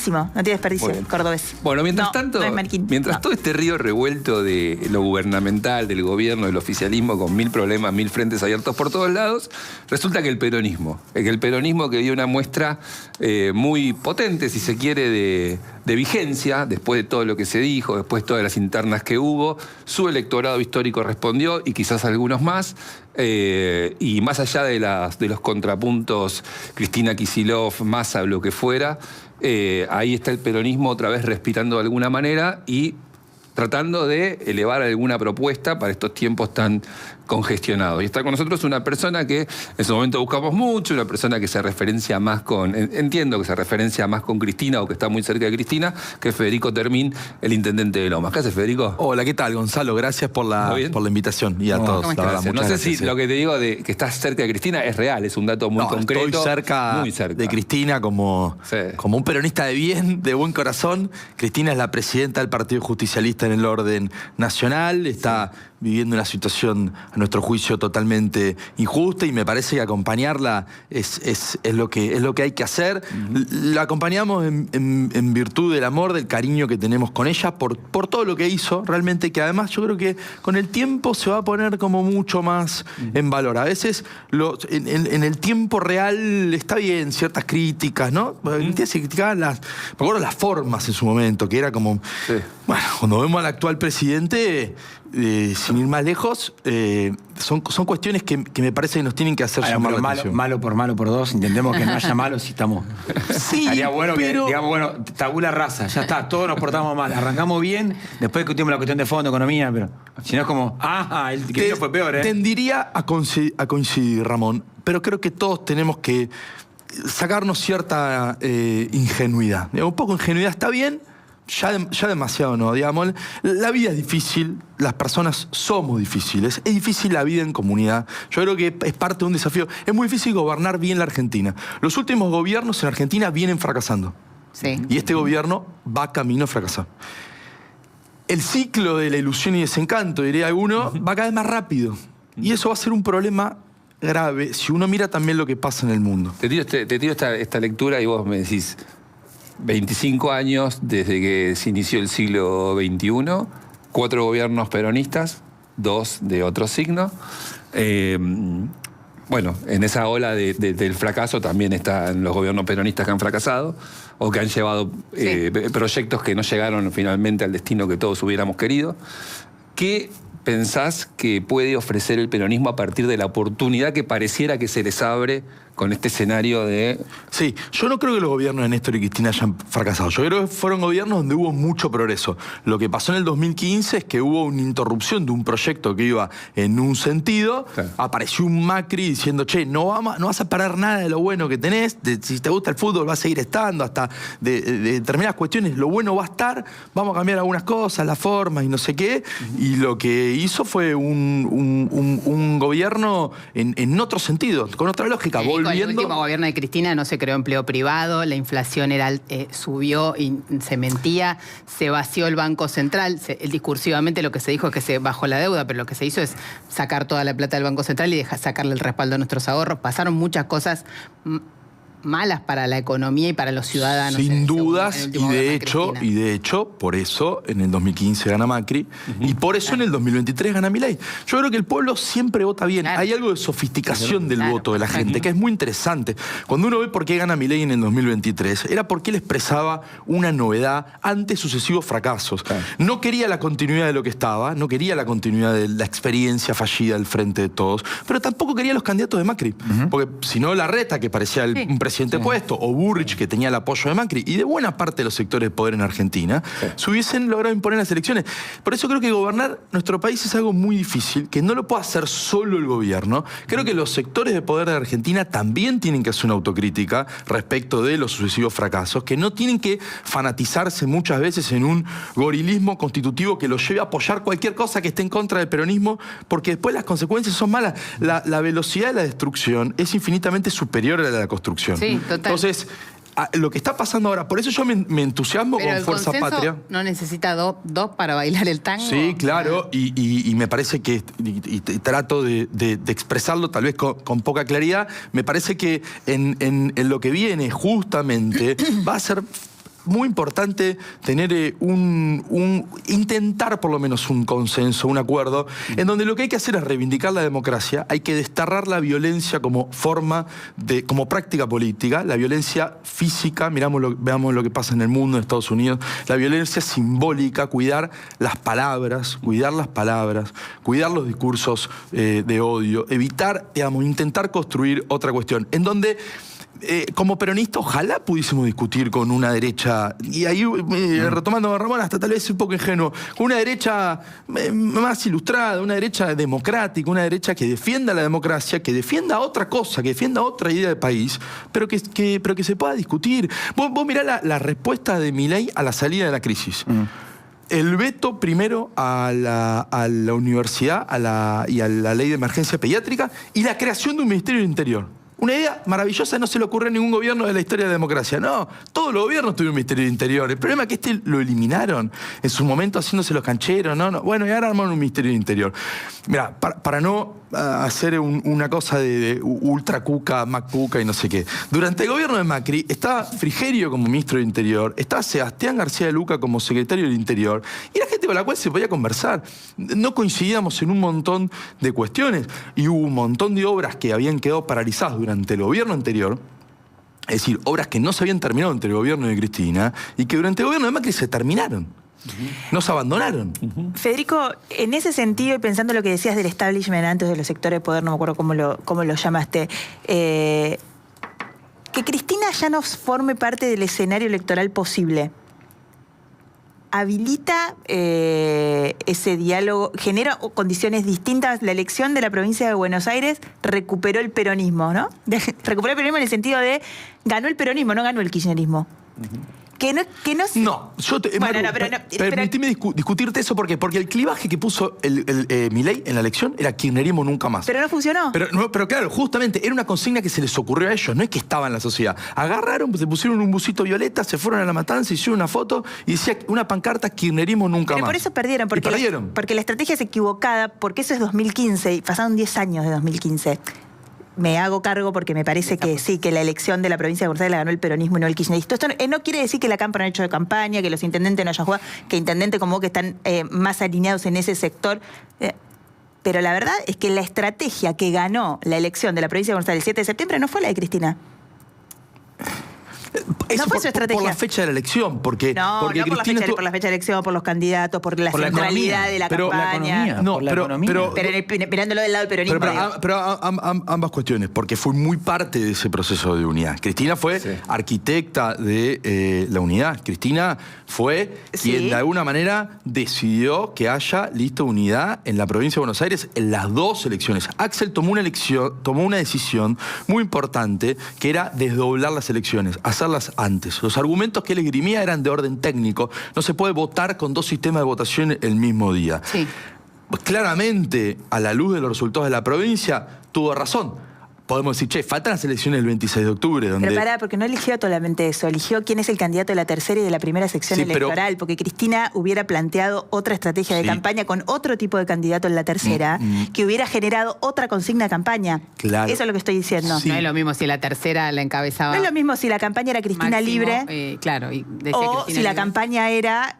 buenísimo, no tiene desperdicio, cordobés. Bueno, mientras tanto, no es Marquín. mientras todo este río revuelto de lo gubernamental, del gobierno, del oficialismo, con 1000 problemas, 1000 frentes abiertos por todos lados, resulta que el peronismo que dio una muestra muy potente, si se quiere, de vigencia, después de todo lo que se dijo, después de todas las internas que hubo, su electorado histórico respondió y quizás algunos más. Y más allá de los contrapuntos, Cristina Kicillof, Massa, lo que fuera, ahí está el peronismo otra vez respirando de alguna manera y tratando de elevar alguna propuesta para estos tiempos tan congestionados. Y está con nosotros una persona que en su momento buscamos mucho, una persona que se referencia más con, entiendo que se referencia más con Cristina o que está muy cerca de Cristina, que es Federico Termín, el intendente de Lomas. ¿Qué haces, Federico? Hola, ¿qué tal, Gonzalo? Gracias por la invitación y a todos. La verdad, no sé si lo que te digo de que estás cerca de Cristina es real, es un dato muy concreto. Estoy cerca de Cristina como un peronista de bien, de buen corazón. Cristina es la presidenta del Partido Justicialista en el orden nacional, está viviendo una situación, a nuestro juicio, totalmente injusta y me parece que acompañarla es lo que hay que hacer. La acompañamos en virtud del amor, del cariño que tenemos con ella, por todo lo que hizo, realmente, que además yo creo que con el tiempo se va a poner como mucho más en valor. A veces en el tiempo real está bien ciertas críticas, ¿no? Se criticaban me acuerdo las formas en su momento, que era como... Bueno, cuando vemos al actual presidente... sin ir más lejos, son cuestiones que me parece que nos tienen que hacer llamar la atención. Malo por dos, intentemos que no haya malos si estamos... Sí, estaría bueno pero... que digamos, bueno, tabula rasa, ya está, todos nos portamos mal, arrancamos bien, después discutimos la cuestión de fondo, economía, pero si no es como, el que fue peor, Tendiría a coincidir, Ramón, pero creo que todos tenemos que sacarnos cierta ingenuidad. Un poco de ingenuidad está bien, ya demasiado no, digamos. La vida es difícil, las personas somos difíciles, es difícil la vida en comunidad. Yo creo que es parte de un desafío. Es muy difícil gobernar bien la Argentina. Los últimos gobiernos en Argentina vienen fracasando. Sí. Y este gobierno va camino a fracasar. El ciclo de la ilusión y desencanto, diría alguno, va cada vez más rápido. Y eso va a ser un problema grave si uno mira también lo que pasa en el mundo. Te tiro esta lectura y vos me decís... 25 años desde que se inició el siglo XXI, 4 gobiernos peronistas, 2 de otro signo. Bueno, en esa ola del fracaso también están los gobiernos peronistas que han fracasado o que han llevado proyectos que no llegaron finalmente al destino que todos hubiéramos querido. ¿Qué pensás que puede ofrecer el peronismo a partir de la oportunidad que pareciera que se les abre con este escenario de... Sí, yo no creo que los gobiernos de Néstor y Cristina hayan fracasado. Yo creo que fueron gobiernos donde hubo mucho progreso. Lo que pasó en el 2015 es que hubo una interrupción de un proyecto que iba en un sentido. Claro. Apareció un Macri diciendo, che, no vas a parar nada de lo bueno que tenés. Si te gusta el fútbol va a seguir estando. Hasta de determinadas cuestiones lo bueno va a estar. Vamos a cambiar algunas cosas, las formas y no sé qué. Y lo que hizo fue un gobierno en otro sentido, con otra lógica. El último gobierno de Cristina no se creó empleo privado, la inflación subió y se mentía, se vació el Banco Central, discursivamente lo que se dijo es que se bajó la deuda, pero lo que se hizo es sacar toda la plata del Banco Central y sacarle el respaldo a nuestros ahorros. Pasaron muchas cosas malas para la economía y para los ciudadanos. Sin dudas, y de hecho, por eso en el 2015 gana Macri, y por eso en el 2023 gana Milei. Yo creo que el pueblo siempre vota bien. Claro. Hay algo de sofisticación del voto de la gente, que es muy interesante. Cuando uno ve por qué gana Milei en el 2023, era porque él expresaba una novedad ante sucesivos fracasos. Claro. No quería la continuidad de lo que estaba, no quería la continuidad de la experiencia fallida al frente de todos, pero tampoco quería los candidatos de Macri. Porque si no, Larreta, que parecía un presidente puesto, o Burrich, que tenía el apoyo de Macri, y de buena parte de los sectores de poder en Argentina, se hubiesen logrado imponer las elecciones. Por eso creo que gobernar nuestro país es algo muy difícil, que no lo puede hacer solo el gobierno. Creo que los sectores de poder de Argentina también tienen que hacer una autocrítica respecto de los sucesivos fracasos, que no tienen que fanatizarse muchas veces en un gorilismo constitutivo que los lleve a apoyar cualquier cosa que esté en contra del peronismo, porque después las consecuencias son malas. La velocidad de la destrucción es infinitamente superior a la de la construcción. Sí, total. Entonces, lo que está pasando ahora, por eso yo me entusiasmo con Fuerza Patria. No necesita dos para bailar el tango. Sí, claro, y me parece que, y trato de expresarlo tal vez con poca claridad, me parece que en lo que viene justamente va muy importante tener intentar por lo menos un consenso, un acuerdo, en donde lo que hay que hacer es reivindicar la democracia, hay que desterrar la violencia como como práctica política, la violencia física, veamos lo que pasa en el mundo, en Estados Unidos, la violencia simbólica, cuidar las palabras, cuidar los discursos de odio, evitar, digamos, intentar construir otra cuestión, en donde como peronista, ojalá pudiésemos discutir con una derecha, y ahí retomando a Ramón, hasta tal vez un poco ingenuo, con una derecha más ilustrada, una derecha democrática, una derecha que defienda la democracia, que defienda otra cosa, que defienda otra idea de país, pero que se pueda discutir. Vos mirá la respuesta de Milei a la salida de la crisis. El veto primero a la universidad y a la ley de emergencia pediátrica y la creación de un Ministerio del Interior. Una idea maravillosa, no se le ocurrió a ningún gobierno de la historia de la democracia. No, todos los gobiernos tuvieron un Ministerio del Interior. El problema es que lo eliminaron en su momento haciéndose los cancheros. No. Bueno, y ahora armaron un Ministerio del Interior. Mira, para no hacer una cosa de ultra cuca, Mac cuca y no sé qué. Durante el gobierno de Macri estaba Frigerio como ministro del Interior, estaba Sebastián García de Luca como secretario del Interior, y era gente con la cual se podía conversar. No coincidíamos en un montón de cuestiones, y hubo un montón de obras que habían quedado paralizadas durante el gobierno anterior, es decir, obras que no se habían terminado entre el gobierno de Cristina, y que durante el gobierno de Macri se terminaron. Nos abandonaron. Federico, en ese sentido, y pensando lo que decías del establishment antes de los sectores de poder, no me acuerdo cómo lo llamaste, que Cristina ya no forme parte del escenario electoral posible, habilita ese diálogo, genera condiciones distintas. La elección de la provincia de Buenos Aires recuperó el peronismo, ¿no? Recuperó el peronismo en el sentido de ganó el peronismo, no ganó el kirchnerismo. Permitime discutirte eso porque el clivaje que puso Milei en la elección era kirchnerismo nunca más. Pero no funcionó. Pero claro, justamente era una consigna que se les ocurrió a ellos, no es que estaba en la sociedad. Agarraron, se pusieron un busito violeta, se fueron a La Matanza, hicieron una foto y decía una pancarta: kirchnerismo nunca más. Pero por eso perdieron, porque la estrategia es equivocada, porque eso es 2015 y pasaron 10 años de 2015. Me hago cargo porque me parece que sí, que la elección de la provincia de Buenos Aires la ganó el peronismo y no el kirchnerismo. Esto no quiere decir que la Cámpora no ha hecho de campaña, que los intendentes no hayan jugado, que intendentes como vos que están más alineados en ese sector. Pero la verdad es que la estrategia que ganó la elección de la provincia de Buenos Aires el 7 de septiembre no fue la de Cristina. Eso no fue su estrategia. Por la fecha de la elección, porque no por la fecha de la elección, por los candidatos, por la centralidad de la campaña. Pero mirándolo del lado del peronismo. Pero ambas cuestiones, porque fue muy parte de ese proceso de unidad. Cristina fue arquitecta de la unidad. Cristina fue quien de alguna manera decidió que haya unidad en la provincia de Buenos Aires en las dos elecciones. Axel tomó una decisión muy importante, que era desdoblar las elecciones, hacerlas antes. Los argumentos que él esgrimía eran de orden técnico. No se puede votar con dos sistemas de votación el mismo día. Sí. Claramente, a la luz de los resultados de la provincia, tuvo razón. Podemos decir, faltan las elecciones del 26 de octubre. Donde... Pero pará, porque no eligió solamente eso. Eligió quién es el candidato de la tercera y de la primera sección electoral. Porque Cristina hubiera planteado otra estrategia de campaña con otro tipo de candidato en la tercera, que hubiera generado otra consigna de campaña. Claro. Eso es lo que estoy diciendo. Sí. No es lo mismo si la tercera la encabezaba. No es lo mismo si la campaña era Cristina Máximo, Libre. Claro. Y decía o Cristina si Libre. La campaña era...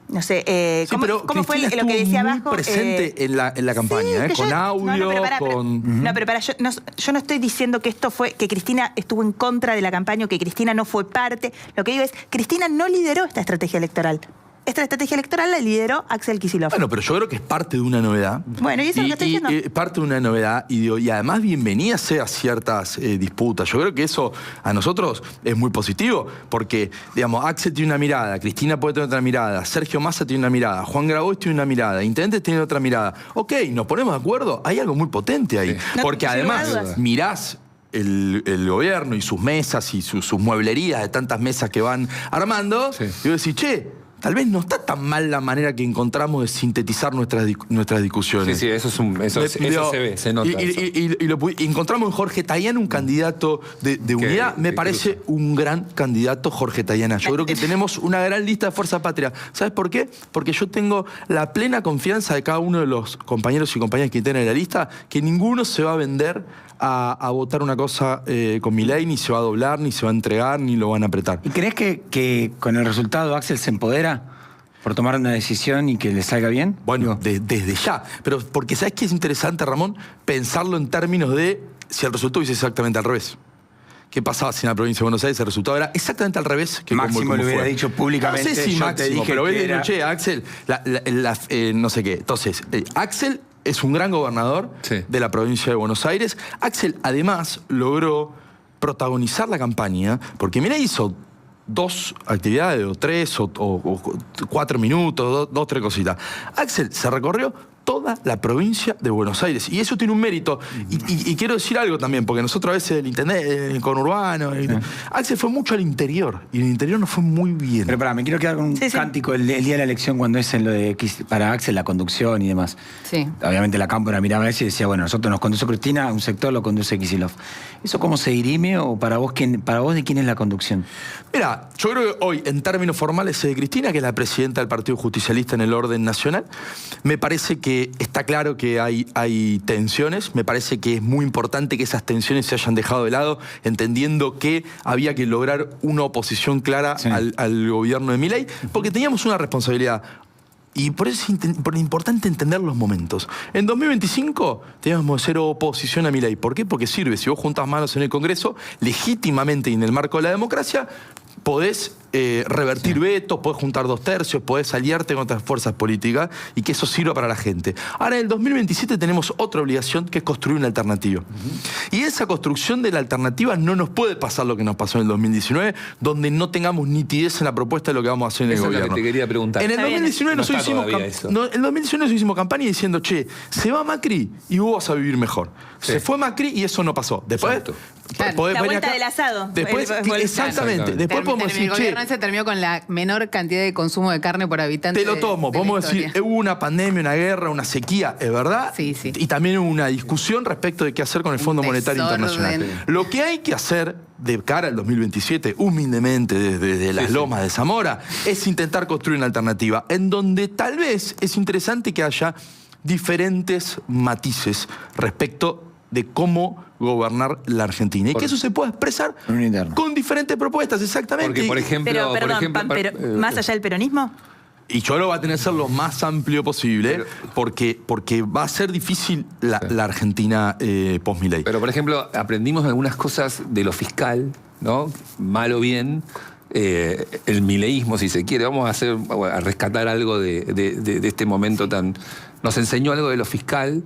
no sé, ¿cómo fue lo que decía abajo? Presente en la campaña, con audio, con... No, pero yo no estoy diciendo que esto fue, que Cristina estuvo en contra de la campaña o que Cristina no fue parte. Lo que digo es, Cristina no lideró esta estrategia electoral. Esta estrategia electoral la lideró Axel Kicillof. Bueno, pero yo creo que es parte de una novedad. Bueno, y eso es lo que estoy diciendo. Parte de una novedad y además bienvenida sea ciertas disputas. Yo creo que eso a nosotros es muy positivo porque, digamos, Axel tiene una mirada, Cristina puede tener otra mirada, Sergio Massa tiene una mirada, Juan Grabois tiene una mirada, Intendentes tiene otra mirada. Ok, nos ponemos de acuerdo, hay algo muy potente ahí. Sí. Porque además mirás el gobierno y sus mesas y sus mueblerías de tantas mesas que van armando y vos decís, tal vez no está tan mal la manera que encontramos de sintetizar nuestras discusiones. Sí, eso se ve, se nota. Y encontramos en Jorge Tayana un candidato de unidad. Me parece un gran candidato Jorge Tayana. Yo creo que tenemos una gran lista de Fuerza Patria. ¿Sabes por qué? Porque yo tengo la plena confianza de cada uno de los compañeros y compañeras que tienen en la lista, que ninguno se va a vender a votar una cosa con Milei, ni se va a doblar, ni se va a entregar, ni lo van a apretar. ¿Y crees que con el resultado Axel se empodera por tomar una decisión y que le salga bien? Bueno, desde ya. Pero porque ¿sabes qué es interesante, Ramón? Pensarlo en términos de si el resultado hubiese exactamente al revés. ¿Qué pasaba si en la provincia de Buenos Aires el resultado era exactamente al revés que Máximo como le hubiera fue? dicho públicamente. No sé si yo Máximo, te dije pero que él dijo, che, Axel, no sé qué. Entonces, Axel es un gran gobernador de la provincia de Buenos Aires. Axel, además, logró protagonizar la campaña, porque Milei hizo 2 actividades, o 3, o 4 minutos, 2, 3 cositas. Axel se recorrió toda la provincia de Buenos Aires. Y eso tiene un mérito. Y quiero decir algo también, porque nosotros a veces el internet, el conurbano... Axel fue mucho al interior, y en el interior nos fue muy bien. Pero pará, me quiero quedar con un cántico el día de la elección, cuando es en lo de para Axel, la conducción y demás. Sí. Obviamente la cámpora miraba eso y decía, bueno, nosotros nos conduce Cristina, un sector lo conduce Kicillof. ¿Eso cómo se dirime o para vos de quién es la conducción? Mira, yo creo que hoy, en términos formales, es de Cristina, que es la presidenta del Partido Justicialista en el orden nacional. Me parece que está claro que hay tensiones. Me parece que es muy importante que esas tensiones se hayan dejado de lado, entendiendo que había que lograr una oposición clara al gobierno de Milei, porque teníamos una responsabilidad. Y por eso es importante entender los momentos. En 2025 teníamos que ser oposición a Milei. ¿Por qué? Porque sirve. Si vos juntás manos en el Congreso, legítimamente y en el marco de la democracia, podés revertir vetos, podés juntar 2/3, podés aliarte con otras fuerzas políticas y que eso sirva para la gente. Ahora, en el 2027 tenemos otra obligación, que es construir una alternativa. Y esa construcción de la alternativa no nos puede pasar lo que nos pasó en el 2019, donde no tengamos nitidez en la propuesta de lo que vamos a hacer en el gobierno. Eso es lo que te quería preguntar. En el 2019 nosotros hicimos campaña diciendo, che, se va Macri y vos vas a vivir mejor. Se fue Macri y eso no pasó. Después... La vuelta del asado. Después, exactamente. Después podemos decir, el gobierno se terminó con la menor cantidad de consumo de carne por habitante. Te lo tomo. Podemos decir, hubo una pandemia, una guerra, una sequía, ¿es verdad? Sí, sí. Y también hubo una discusión respecto de qué hacer con el Fondo Monetario Internacional. Lo que hay que hacer de cara al 2027, humildemente desde las lomas de Zamora, es intentar construir una alternativa en donde tal vez es interesante que haya diferentes matices respecto de cómo gobernar la Argentina. Y que eso se pueda expresar con diferentes propuestas, exactamente. Porque, por ejemplo... Pero, ¿más allá del peronismo? Y yo lo va a tener que ser lo más amplio posible, porque va a ser difícil la Argentina post-Milei. Pero, por ejemplo, aprendimos algunas cosas de lo fiscal, ¿no? Mal o bien, el mileísmo, si se quiere. Vamos a rescatar algo de este momento tan... Nos enseñó algo de lo fiscal,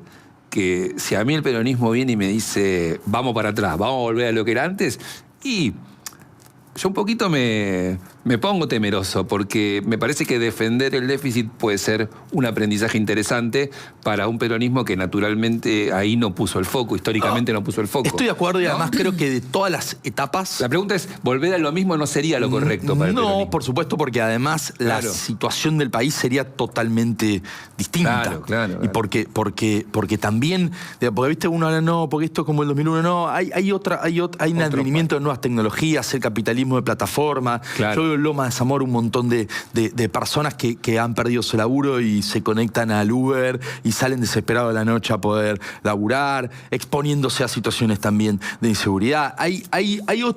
que si a mí el peronismo viene y me dice vamos para atrás, vamos a volver a lo que era antes, y yo un poquito me pongo temeroso, porque me parece que defender el déficit puede ser un aprendizaje interesante para un peronismo que naturalmente ahí no puso el foco, históricamente no puso el foco. Estoy de acuerdo y además creo que de todas las etapas... La pregunta es, ¿volver a lo mismo no sería lo correcto para el peronismo? No, por supuesto, porque además la situación del país sería totalmente distinta. Claro. Y porque también, porque viste, uno habla, no, porque esto es como el 2001, no, hay un advenimiento de nuevas tecnologías, el capitalismo de plataforma. Yo veo en Loma de Zamora un montón de personas que han perdido su laburo y se conectan al Uber y salen desesperados de la noche a poder laburar, exponiéndose a situaciones también de inseguridad.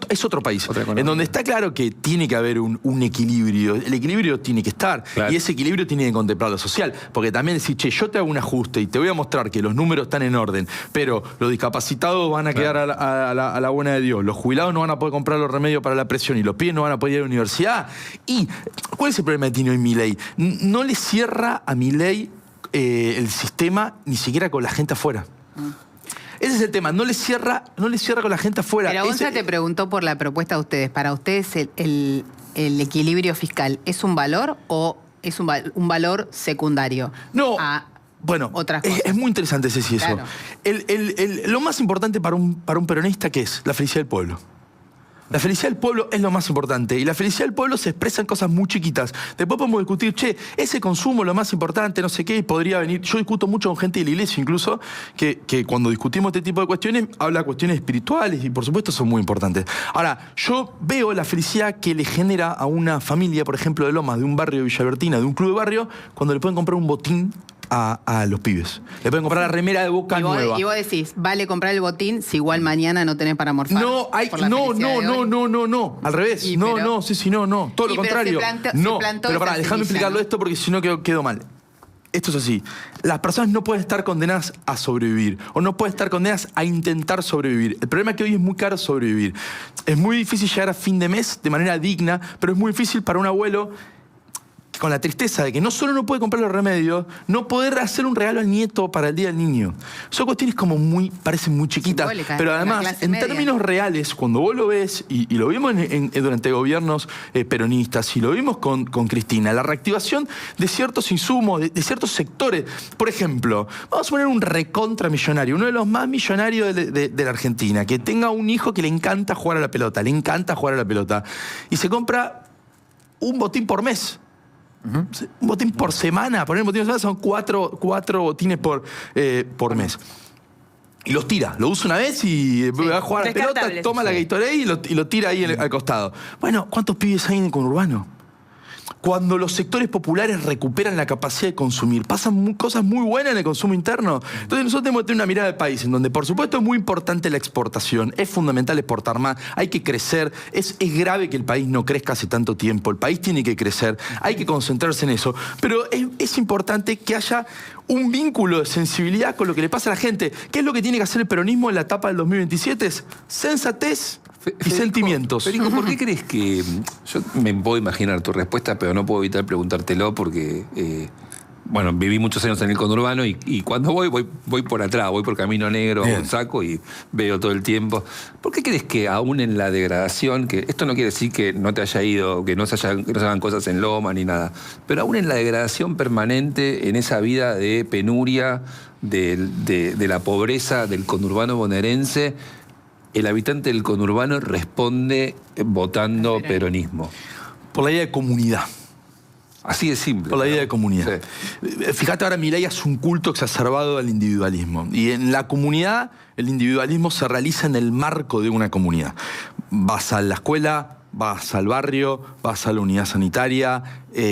Es otro país, en donde está claro que tiene que haber un equilibrio. El equilibrio tiene que estar, y ese equilibrio tiene que contemplar lo social, porque también decir, che, yo te hago un ajuste y te voy a mostrar que los números están en orden, pero los discapacitados van a quedar a la buena de Dios, los jubilados no van a poder comprar los remedios para la presión y los pibes no van a poder ir a la universidad. ¿Y cuál es el problema que tiene hoy Milei? No le cierra a Milei el sistema ni siquiera con la gente afuera. Ese es el tema, no le cierra con la gente afuera. Pero Gonza te preguntó por la propuesta de ustedes. ¿Para ustedes el equilibrio fiscal es un valor o es un valor secundario? No. Bueno, es muy interesante ese eso. Lo más importante para un peronista, ¿qué es? La felicidad del pueblo. La felicidad del pueblo es lo más importante. Y la felicidad del pueblo se expresa en cosas muy chiquitas. Después podemos discutir, ese consumo es lo más importante, no sé qué, y podría venir. Yo discuto mucho con gente de la iglesia, incluso, que cuando discutimos este tipo de cuestiones, habla de cuestiones espirituales y, por supuesto, son muy importantes. Ahora, yo veo la felicidad que le genera a una familia, por ejemplo, de Lomas, de un barrio de Villa Albertina, de un club de barrio, cuando le pueden comprar un botín a los pibes. Le pueden comprar la remera de Boca nueva. Y vos decís, vale comprar el botín si igual mañana no tenés para morfar. No, no. Al revés. Sí. Todo lo contrario. Pero pará, déjame explicarlo esto porque si no quedo mal. Esto es así. Las personas no pueden estar condenadas a sobrevivir o no pueden estar condenadas a intentar sobrevivir. El problema es que hoy es muy caro sobrevivir. Es muy difícil llegar a fin de mes de manera digna, pero es muy difícil para un abuelo con la tristeza de que no solo no puede comprar los remedios, no poder hacer un regalo al nieto para el Día del Niño. Son cuestiones como parecen muy chiquitas, pero además, en términos reales, cuando vos lo ves, y lo vimos durante gobiernos peronistas, y lo vimos con Cristina, la reactivación de ciertos insumos, de ciertos sectores. Por ejemplo, vamos a poner un recontramillonario, uno de los más millonarios de la Argentina, que tenga un hijo que le encanta jugar a la pelota, y se compra un botín por mes. Un botín por semana, poner un botín por semana son cuatro botines por mes. Y los tira, lo usa una vez y va a jugar a la pelota, toma la Gatorade y lo tira ahí al costado. Bueno, ¿cuántos pibes hay en el conurbano? Cuando los sectores populares recuperan la capacidad de consumir, pasan cosas muy buenas en el consumo interno. Entonces nosotros tenemos que tener una mirada del país en donde, por supuesto, es muy importante la exportación, es fundamental exportar más, hay que crecer, es grave que el país no crezca hace tanto tiempo, el país tiene que crecer, hay que concentrarse en eso, pero es importante que haya un vínculo de sensibilidad con lo que le pasa a la gente. ¿Qué es lo que tiene que hacer el peronismo en la etapa del 2027? Sensatez y sentimientos. Federico, ¿por qué crees que...? Yo me puedo imaginar tu respuesta, pero no puedo evitar preguntártelo porque... viví muchos años en el conurbano y cuando voy por atrás, voy por Camino Negro, un saco y veo todo el tiempo. ¿Por qué crees que aún en la degradación, que esto no quiere decir que no te haya ido, que no se hagan cosas en Loma ni nada, pero aún en la degradación permanente, en esa vida de penuria, de la pobreza del conurbano bonaerense, el habitante del conurbano responde votando peronismo? Por la idea de comunidad. Así de simple. Por la idea de comunidad. Sí. Fíjate, ahora Milei hace un culto exacerbado al individualismo. Y en la comunidad, el individualismo se realiza en el marco de una comunidad. Vas a la escuela, vas al barrio, vas a la unidad sanitaria,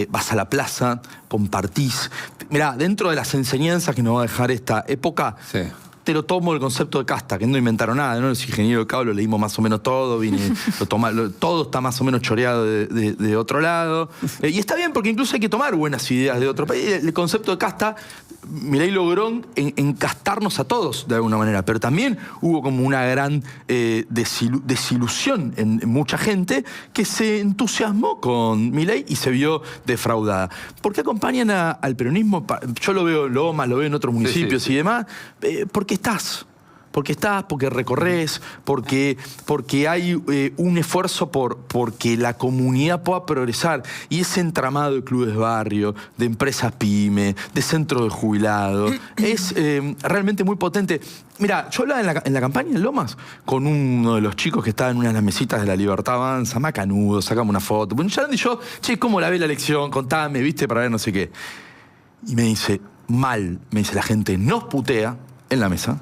vas a la plaza, compartís. Mirá, dentro de las enseñanzas que nos va a dejar esta época... Sí. Te lo tomo el concepto de casta, que no inventaron nada, ¿no? Los ingenieros de cable lo leímos más o menos todo, todo está más o menos choreado de otro lado. Y está bien, porque incluso hay que tomar buenas ideas de otro país. El concepto de casta, Milei logró encastarnos a todos de alguna manera, pero también hubo como una gran desilusión en mucha gente que se entusiasmó con Milei y se vio defraudada. ¿Por qué acompañan al peronismo? Yo lo veo en Lomas, lo veo en otros municipios y demás. Porque porque recorres, porque hay un esfuerzo porque la comunidad pueda progresar. Y ese entramado de clubes de barrio, de empresas pyme, de centros de jubilados, es realmente muy potente. Mira, yo hablaba en la campaña en Lomas con uno de los chicos que estaba en una de las mesitas de La Libertad Avanza, macanudo, sacamos una foto. Bueno, ya y yo, che, ¿cómo la ve la elección? Contame, ¿viste? Para ver no sé qué. Y me dice, la gente nos putea en la mesa,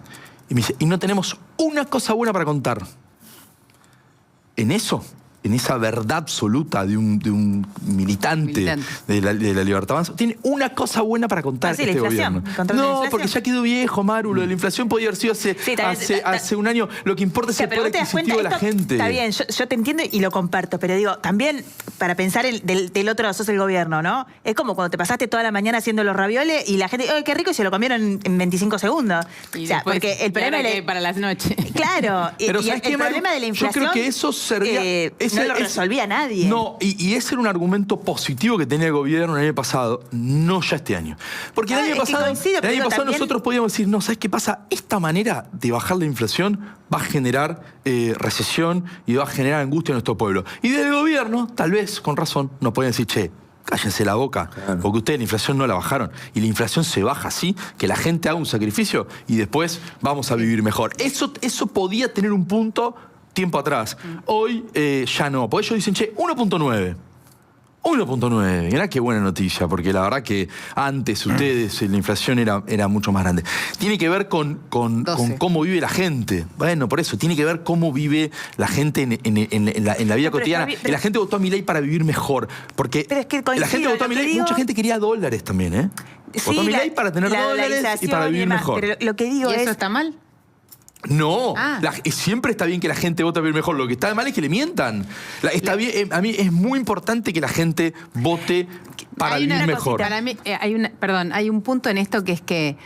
y me dice, y no tenemos una cosa buena para contar. En esa verdad absoluta de un militante de la Libertad Avanza, tiene una cosa buena para contar este gobierno. No, porque ya quedó viejo, Maru, lo de la inflación podía haber sido hace un año. Lo que importa es el poder adquisitivo de la gente. Está bien, yo te entiendo y lo comparto, pero digo, también para pensar del otro lado, sos el gobierno, ¿no? Es como cuando te pasaste toda la mañana haciendo los ravioles y la gente, ¡ay, qué rico! Y se lo comieron en 25 segundos. Y porque el problema para las noches. Claro, pero y el problema de la inflación... Yo creo que eso servía... no lo resolvía nadie. No, y ese era un argumento positivo que tenía el gobierno el año pasado, no ya este año. Porque el año pasado también... nosotros podíamos decir, no, ¿sabes qué pasa? Esta manera de bajar la inflación va a generar recesión y va a generar angustia en nuestro pueblo. Y del gobierno, tal vez, con razón, nos podían decir, che, cállense la boca, claro, porque ustedes la inflación no la bajaron. Y la inflación se baja así, que la gente haga un sacrificio y después vamos a vivir mejor. Eso podía tener un punto tiempo atrás. Hoy ya no. Por ellos dicen, che, 1.9. 1.9, mirá qué buena noticia, porque la verdad que antes ustedes la inflación era mucho más grande. Tiene que ver con cómo vive la gente. Bueno, por eso, tiene que ver cómo vive la gente en la vida cotidiana. La gente votó a Milei para vivir mejor, porque es que la gente votó a Milei, mucha gente quería dólares también, ¿eh? Votó a Milei para tener dólares y para vivir mejor. Pero lo que digo ¿Y es... eso está mal? No, siempre está bien que la gente vote a vivir mejor. Lo que está mal es que le mientan. Está bien, a mí es muy importante que la gente vote para vivir mejor. Para mí, hay un punto en esto que es que,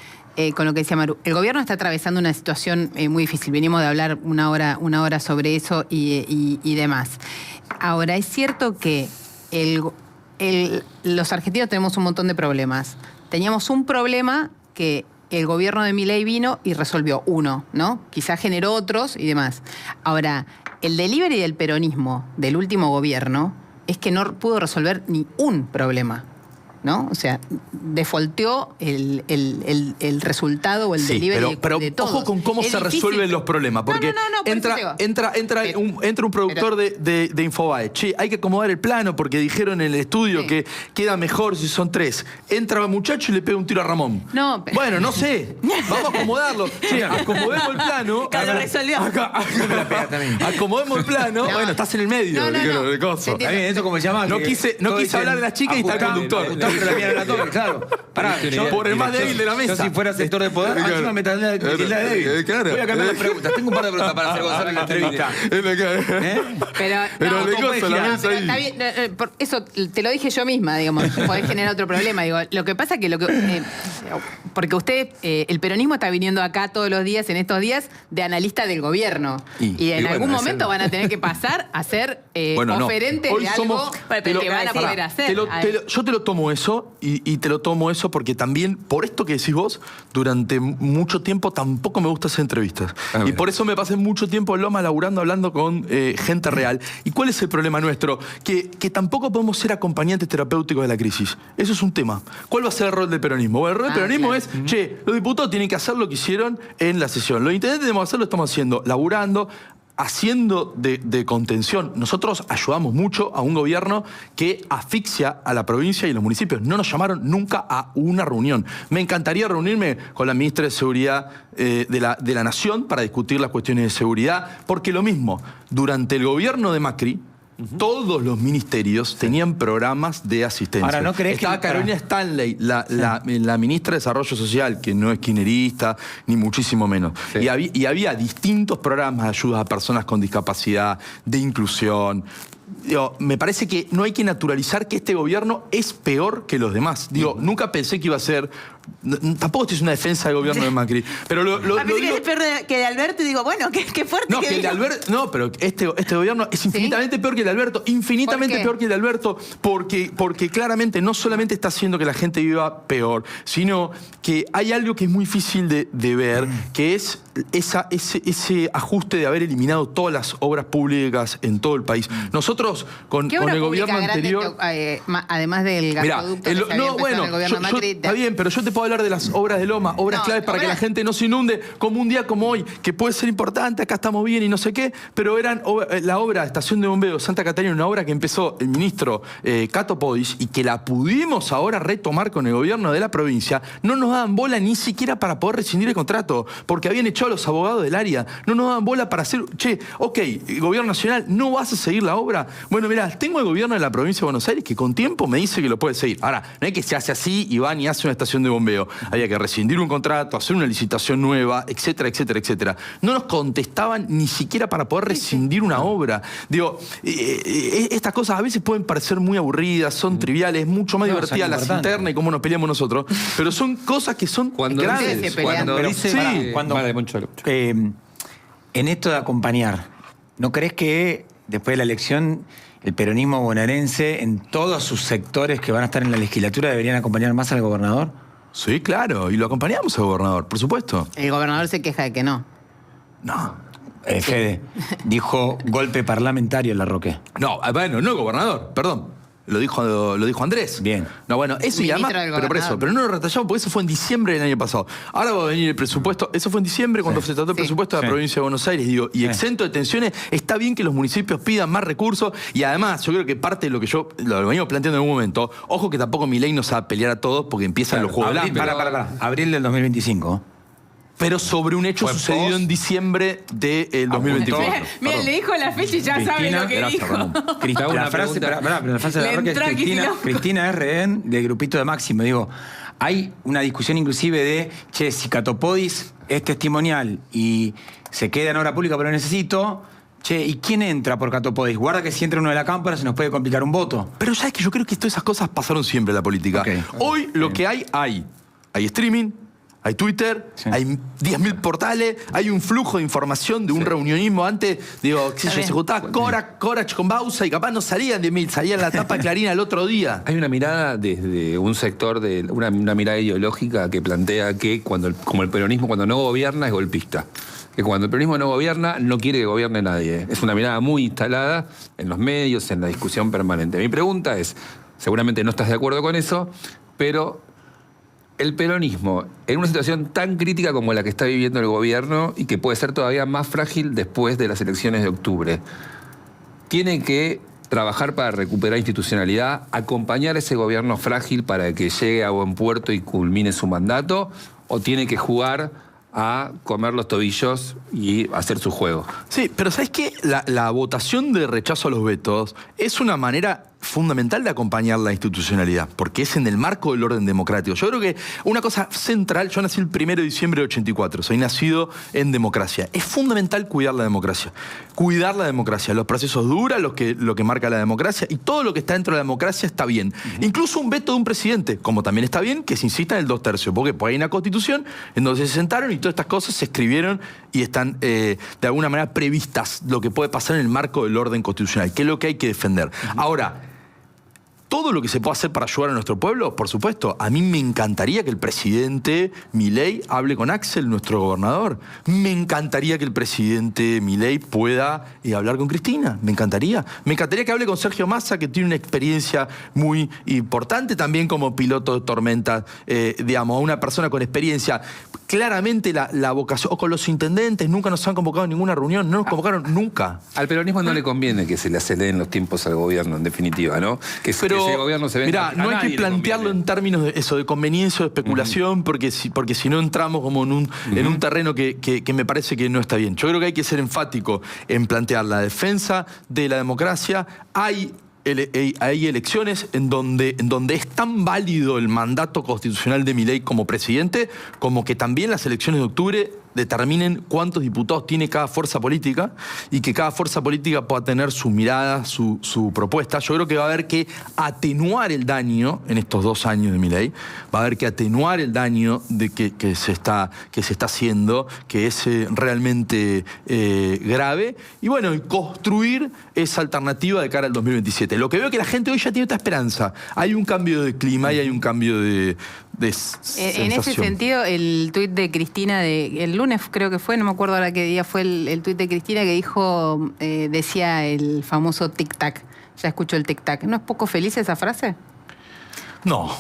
con lo que decía Maru, el gobierno está atravesando una situación muy difícil. Venimos de hablar una hora sobre eso y demás. Ahora, es cierto que los argentinos tenemos un montón de problemas. Teníamos un problema que el gobierno de Milei vino y resolvió uno, ¿no? Quizás generó otros y demás. Ahora, el delivery del peronismo del último gobierno es que no pudo resolver ni un problema, ¿no? O sea, defaulteó el resultado o el delivery pero de todos. Ojo con cómo se resuelven los problemas, porque entra un productor de Infobae. Che, hay que acomodar el plano porque dijeron en el estudio que queda mejor si son 3. Entra un muchacho y le pega un tiro a Ramón. Bueno, no sé. Vamos a acomodarlo. Che, acomodemos el plano. Acomodemos el plano. Bueno, estás en el medio. ¿Esto cómo se llama? No quise hablar de las chicas y está el conductor. Claro. Pará, por el más débil de la mesa. Yo si fuera sector de poder, encima me tendría de débil. Voy a cambiar las preguntas. Tengo un par de preguntas para hacer Gonzalo en la entrevista. Está bien, eso te lo dije yo misma, digamos. Podés generar otro problema. Digo, lo que pasa es que porque usted, el peronismo está viniendo acá todos los días, en estos días, de analista del gobierno. Y en algún momento van a tener que pasar a ser oferentes de algo que van a poder hacer. Yo te lo tomo eso y te lo tomo eso porque también, por esto que decís vos, durante mucho tiempo tampoco me gusta hacer entrevistas. Y por eso me pasé mucho tiempo en Loma laburando, hablando con gente real. ¿Y cuál es el problema nuestro? Que tampoco podemos ser acompañantes terapéuticos de la crisis. Eso es un tema. ¿Cuál va a ser el rol del peronismo? Bueno, el rol del peronismo es, che, los diputados tienen que hacer lo que hicieron en la sesión. Los intendentes debemos hacer lo que estamos haciendo, laburando, haciendo de contención. Nosotros ayudamos mucho a un gobierno que asfixia a la provincia y los municipios. No nos llamaron nunca a una reunión. Me encantaría reunirme con la ministra de Seguridad de la Nación para discutir las cuestiones de seguridad, porque lo mismo, durante el gobierno de Macri, todos los ministerios tenían programas de asistencia. Ahora, ¿no crees Estaba Carolina Stanley, la ministra de Desarrollo Social, que no es kirchnerista, ni muchísimo menos. Sí. Y había distintos programas de ayuda a personas con discapacidad, de inclusión. Me parece que no hay que naturalizar que este gobierno es peor que los demás. Nunca pensé que iba a ser... Tampoco esto es una defensa del gobierno de Macri. Pero a mí que es peor que de Alberto y digo, bueno, qué fuerte. No, que el de Alberto, no, pero este gobierno es infinitamente peor que el de Alberto. Infinitamente peor que el de Alberto, porque claramente no solamente está haciendo que la gente viva peor, sino que hay algo que es muy difícil de ver, que es ese ajuste de haber eliminado todas las obras públicas en todo el país. Nosotros, con el gobierno anterior... además del gasoducto que se había empezado en el gobierno Macri... Está bien, pero yo te puedo hablar de las obras de Loma, obras claves para que la gente no se inunde, como un día como hoy, que puede ser importante, acá estamos bien y no sé qué, pero eran la obra Estación de Bombeo Santa Catarina, una obra que empezó el ministro Cato Podis y que la pudimos ahora retomar con el gobierno de la provincia. No nos daban bola ni siquiera para poder rescindir el contrato, porque habían echado a los abogados del área. No nos daban bola para hacer, el gobierno nacional, ¿no vas a seguir la obra? Bueno, mirá, tengo el gobierno de la provincia de Buenos Aires que con tiempo me dice que lo puede seguir. Ahora, no es que se hace así y van y hace una estación de bombeo. Había que rescindir un contrato, hacer una licitación nueva, etcétera, etcétera, etcétera. No nos contestaban ni siquiera para poder rescindir una obra. Estas cosas a veces pueden parecer muy aburridas, son triviales, mucho más divertidas las internas y cómo nos peleamos nosotros, pero son cosas que son graves. En esto de acompañar, ¿no crees que después de la elección el peronismo bonaerense en todos sus sectores que van a estar en la legislatura deberían acompañar más al gobernador? Sí, claro, y lo acompañamos al gobernador, por supuesto. El gobernador se queja de que no. No. Fede, dijo golpe parlamentario en La Roque. No, bueno, no gobernador, perdón. Lo dijo Andrés. Bien. No, bueno, eso y además, pero no lo retallamos porque eso fue en diciembre del año pasado. Ahora va a venir el presupuesto. Eso fue en diciembre cuando se trató el presupuesto de la provincia de Buenos Aires. Digo, y exento de tensiones, está bien que los municipios pidan más recursos y además yo creo que parte de lo que yo lo venimos planteando en algún momento, ojo que tampoco Milei nos va a pelear a todos porque empiezan los juegos del hambre. Para. Abril del 2025. Pero sobre un hecho sucedido en diciembre del 2024. Mira, le dijo la fecha y ya sabe lo que dijo. La frase de la Roca es Cristina es rehén del grupito de Máximo. Digo, hay una discusión inclusive de, che, si Catopodis es testimonial y se queda en obra pública pero necesito... Che, ¿y quién entra por Catopodis? Guarda que si entra uno de la cámara se nos puede complicar un voto. Pero sabes que yo creo que todas esas cosas pasaron siempre en la política. Hoy lo que hay streaming, hay Twitter, hay 10.000 portales, hay un flujo de información de un reunionismo. Antes, digo, se juntaba Corach con Bausa y capaz no salían 10.000, salían la tapa Clarina el otro día. Hay una mirada desde un sector, una mirada ideológica que plantea que como el peronismo cuando no gobierna es golpista. Que cuando el peronismo no gobierna, no quiere que gobierne nadie. Es una mirada muy instalada en los medios, en la discusión permanente. Mi pregunta es, seguramente no estás de acuerdo con eso, pero el peronismo, en una situación tan crítica como la que está viviendo el gobierno y que puede ser todavía más frágil después de las elecciones de octubre, tiene que trabajar para recuperar institucionalidad, acompañar a ese gobierno frágil para que llegue a buen puerto y culmine su mandato, o tiene que jugar a comer los tobillos y hacer su juego. Sí, pero ¿sabes qué? La votación de rechazo a los vetos es una manera fundamental de acompañar la institucionalidad, porque es en el marco del orden democrático. Yo creo que una cosa central, yo nací el 1 de diciembre de 84, soy nacido en democracia. Es fundamental cuidar la democracia. Cuidar la democracia. Los procesos duran, lo que marca la democracia, y todo lo que está dentro de la democracia está bien. Incluso un veto de un presidente, como también está bien que se insista en el 2/3, porque hay una constitución en donde se sentaron y todas estas cosas se escribieron y están de alguna manera previstas lo que puede pasar en el marco del orden constitucional, que es lo que hay que defender. Ahora, todo lo que se puede hacer para ayudar a nuestro pueblo, por supuesto. A mí me encantaría que el presidente Milei hable con Axel, nuestro gobernador. Me encantaría que el presidente Milei pueda hablar con Cristina. Me encantaría. Me encantaría que hable con Sergio Massa, que tiene una experiencia muy importante también como piloto de tormentas. Digamos, una persona con experiencia. Claramente la vocación. O con los intendentes, nunca nos han convocado a ninguna reunión. No nos convocaron nunca. Al peronismo no le conviene que se le aceleren los tiempos al gobierno, en definitiva, ¿no? Pero ese gobierno se venga. Mirá, no hay que plantearlo en términos de eso, de conveniencia o de especulación, porque si no entramos como en un terreno que me parece que no está bien. Yo creo que hay que ser enfático en plantear la defensa de la democracia. Hay elecciones en donde es tan válido el mandato constitucional de Milei como presidente, como que también las elecciones de octubre determinen cuántos diputados tiene cada fuerza política y que cada fuerza política pueda tener su mirada, su propuesta. Yo creo que va a haber que atenuar el daño en estos 2 años de Milei, va a haber que atenuar el daño de que se está haciendo, que es realmente grave, y bueno, construir esa alternativa de cara al 2027. Lo que veo que la gente hoy ya tiene otra esperanza. Hay un cambio de clima y hay un cambio de en ese sentido, el tuit de Cristina el lunes creo que fue, no me acuerdo ahora qué día fue el tuit de Cristina que dijo, decía el famoso tic-tac. Ya escuchó el tic-tac. ¿No es poco feliz esa frase? No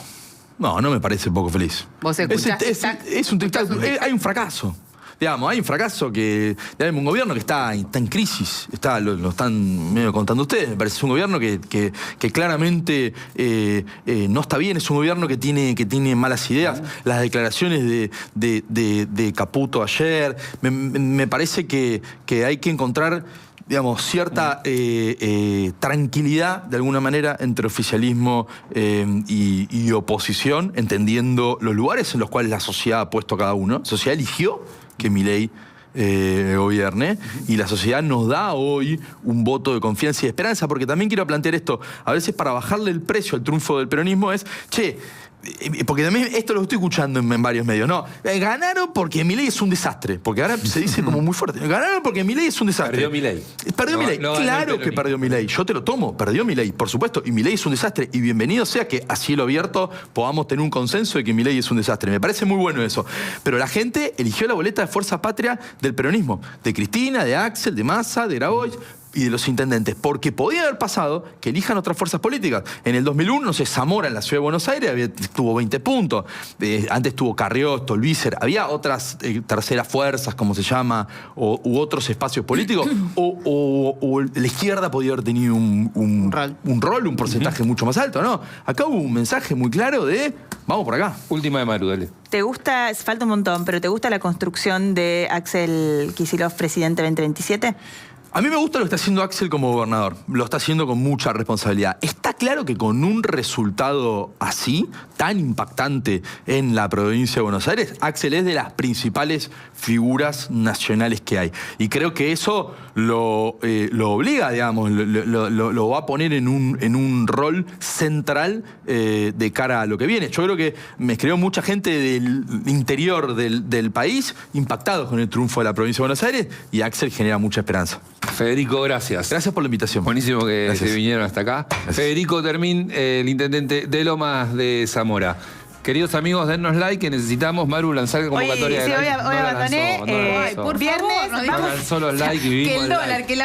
me parece poco feliz. ¿Vos escuchás es un tic-tac. Hay un fracaso. Digamos, hay un fracaso un gobierno que está en crisis, lo están medio contando ustedes, me parece un gobierno que claramente no está bien, es un gobierno que tiene malas ideas. Las declaraciones de Caputo ayer, me parece que hay que encontrar, digamos, cierta tranquilidad de alguna manera entre oficialismo y oposición, entendiendo los lugares en los cuales la sociedad ha puesto a cada uno. La sociedad eligió que Milei gobierne, y la sociedad nos da hoy un voto de confianza y de esperanza, porque también quiero plantear esto, a veces para bajarle el precio al triunfo del peronismo es, porque también esto lo estoy escuchando en varios medios, ganaron porque Milei es un desastre, porque ahora se dice como muy fuerte, ganaron porque Milei es un desastre. Perdió Milei. Claro que perdió Milei, yo te lo tomo, perdió Milei, por supuesto, y Milei es un desastre, y bienvenido sea que a cielo abierto podamos tener un consenso de que Milei es un desastre. Me parece muy bueno eso, pero la gente eligió la boleta de Fuerza Patria del peronismo, de Cristina, de Axel, de Massa, de Grabois, y de los intendentes, porque podía haber pasado que elijan otras fuerzas políticas. En el 2001, no sé, Zamora en la Ciudad de Buenos Aires tuvo 20 puntos, antes tuvo Carrió, Tolvícer, había otras terceras fuerzas, como se llama, u otros espacios políticos, o la izquierda podía haber tenido un porcentaje mucho más alto, ¿no? Acá hubo un mensaje muy claro de, vamos por acá. Última de Maru, dale. ¿Te gusta, falta un montón, pero te gusta la construcción de Axel Kicillof, presidente 2027? A mí me gusta lo que está haciendo Axel como gobernador. Lo está haciendo con mucha responsabilidad. Está claro que con un resultado así, tan impactante en la provincia de Buenos Aires, Axel es de las principales figuras nacionales que hay. Y creo que eso lo obliga, digamos, lo va a poner en un rol central de cara a lo que viene. Yo creo que me escribió mucha gente del interior del país impactados con el triunfo de la provincia de Buenos Aires, y Axel genera mucha esperanza. Federico, gracias. Gracias por la invitación. Buenísimo que se vinieron hasta acá. Gracias. Federico Termín, el intendente de Lomas de Zamora. Queridos amigos, dennos like, que necesitamos. Maru, lanzar la convocatoria de like. Hoy abandoné. Por viernes, favor, no lanzó los likes y vivimos que el dólar, que la